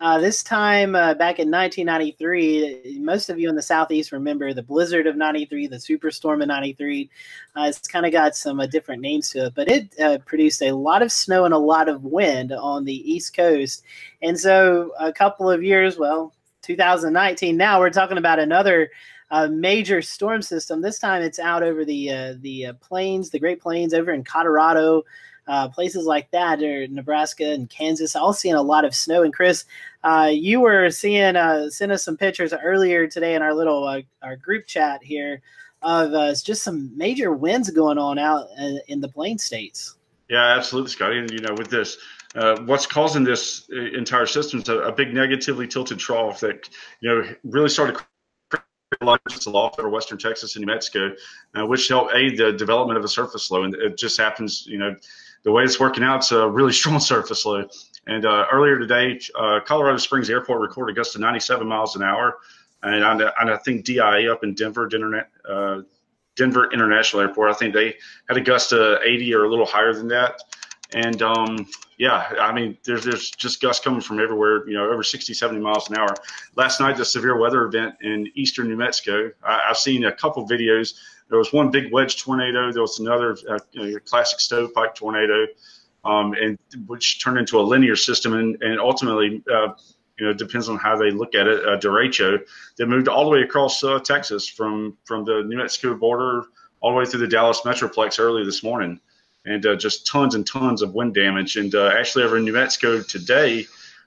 This time back in 1993, most of you in the Southeast remember the blizzard of 93, the superstorm of 93. It's kind of got some different names to it, but it produced a lot of snow and a lot of wind on the East Coast. And so a couple of years, well, 2019, now we're talking about another major storm system. This time it's out over the plains, the Great Plains over in Colorado, places like that, or Nebraska and Kansas, all seeing a lot of snow. And Chris, you were seeing, sent us some pictures earlier today in our little our group chat here of just some major winds going on out in the plain states. Yeah, absolutely, Scotty. And, with this, what's causing this entire system is a big negatively tilted trough that, really started aloft over western Texas and New Mexico, which helped aid the development of a surface low. And it just happens, the way it's working out, it's a really strong surface low. And earlier today, Colorado Springs Airport recorded gusts to 97 miles an hour. And I think DIA up in Denver International Airport, I think they had a gust to 80 or a little higher than that. And yeah, I mean, there's just gusts coming from everywhere, over 60, 70 miles an hour. Last night, the severe weather event in eastern New Mexico, I've seen a couple videos. There was one big wedge tornado. There was another classic stovepipe tornado, and which turned into a linear system. And ultimately, depends on how they look at it, a derecho that moved all the way across Texas from the New Mexico border all the way through the Dallas Metroplex early this morning. And just tons and tons of wind damage. And actually over in New Mexico today,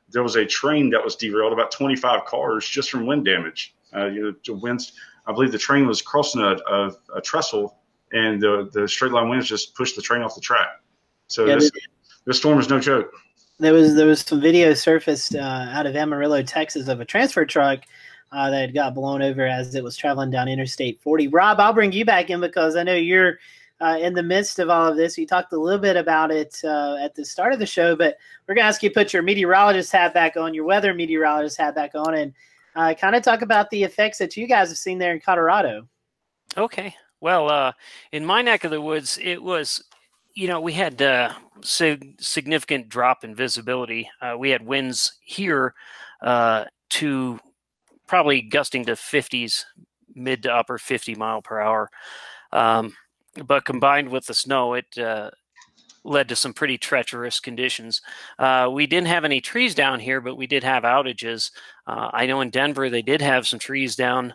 there was a train that was derailed, about 25 cars just from wind damage. The winds, I believe the train was crossing a trestle, and the straight line winds just pushed the train off the track. So yeah, this storm is no joke. There was some video surfaced out of Amarillo, Texas, of a transfer truck that got blown over as it was traveling down Interstate 40. Rob, I'll bring you back in because I know you're in the midst of all of this. You talked a little bit about it at the start of the show, but we're going to ask you to put your meteorologist hat back on, your weather meteorologist hat back on, and kind of talk about the effects that you guys have seen there in Colorado. Okay. Well, in my neck of the woods, it was, we had significant drop in visibility. We had winds here to probably gusting to 50s, mid to upper 50 mile per hour. But combined with the snow, it led to some pretty treacherous conditions. We didn't have any trees down here, but we did have outages. I know in Denver, they did have some trees down.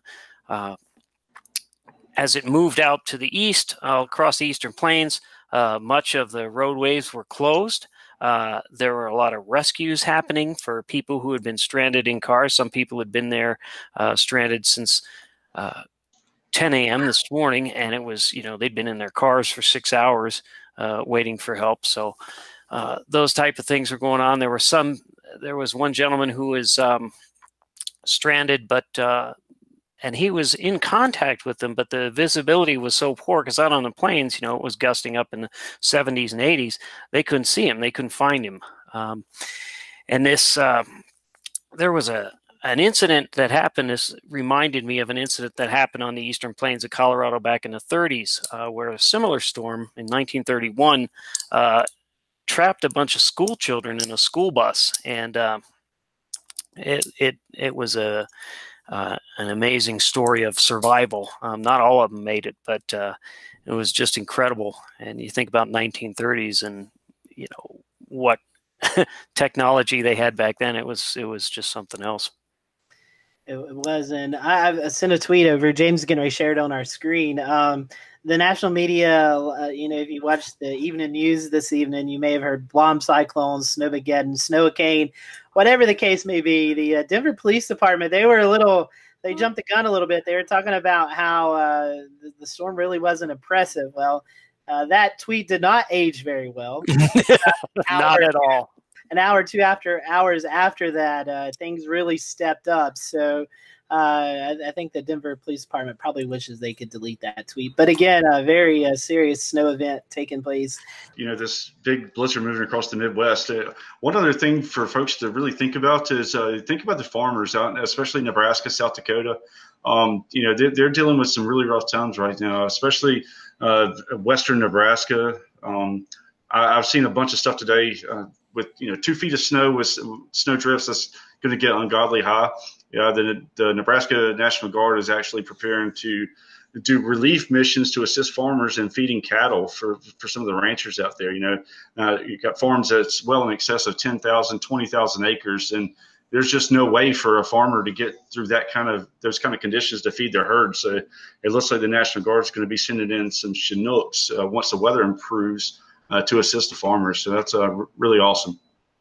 As it moved out to the east, across the eastern plains, much of the roadways were closed. There were a lot of rescues happening for people who had been stranded in cars. Some people had been there stranded since 10 a.m. this morning, and it was, they'd been in their cars for 6 hours waiting for help. So those type of things were going on. There was one gentleman who was stranded, but and he was in contact with them, but the visibility was so poor because out on the plains, it was gusting up in the 70s and 80s. They couldn't see him. They couldn't find him. And this, there was an incident that happened. This reminded me of an incident that happened on the eastern plains of Colorado back in the 30s, where a similar storm in 1931 trapped a bunch of school children in a school bus, and it was an amazing story of survival. Not all of them made it, but it was just incredible. And you think about 1930s and what technology they had back then. It was just something else. It was, and I sent a tweet over. James Genry shared on our screen. The national media, if you watched the evening news this evening, you may have heard BombCyclone, Snowmageddon, Snowcane, whatever the case may be. The Denver Police Department, they jumped the gun a little bit. They were talking about how the storm really wasn't oppressive. Well, that tweet did not age very well. Not at all. An hour or two hours after that, things really stepped up. So I think the Denver Police Department probably wishes they could delete that tweet. But again, a very serious snow event taking place. This big blizzard moving across the Midwest. One other thing for folks to really think about is think about the farmers out, especially Nebraska, South Dakota. They're dealing with some really rough times right now, especially western Nebraska. I've seen a bunch of stuff today with 2 feet of snow with snow drifts, that's going to get ungodly high. Yeah, the Nebraska National Guard is actually preparing to do relief missions to assist farmers in feeding cattle for some of the ranchers out there. You've got farms that's well in excess of 10,000, 20,000 acres, and there's just no way for a farmer to get through those kind of conditions to feed their herd. So it looks like the National Guard is going to be sending in some Chinooks once the weather improves to assist the farmers. So that's really awesome.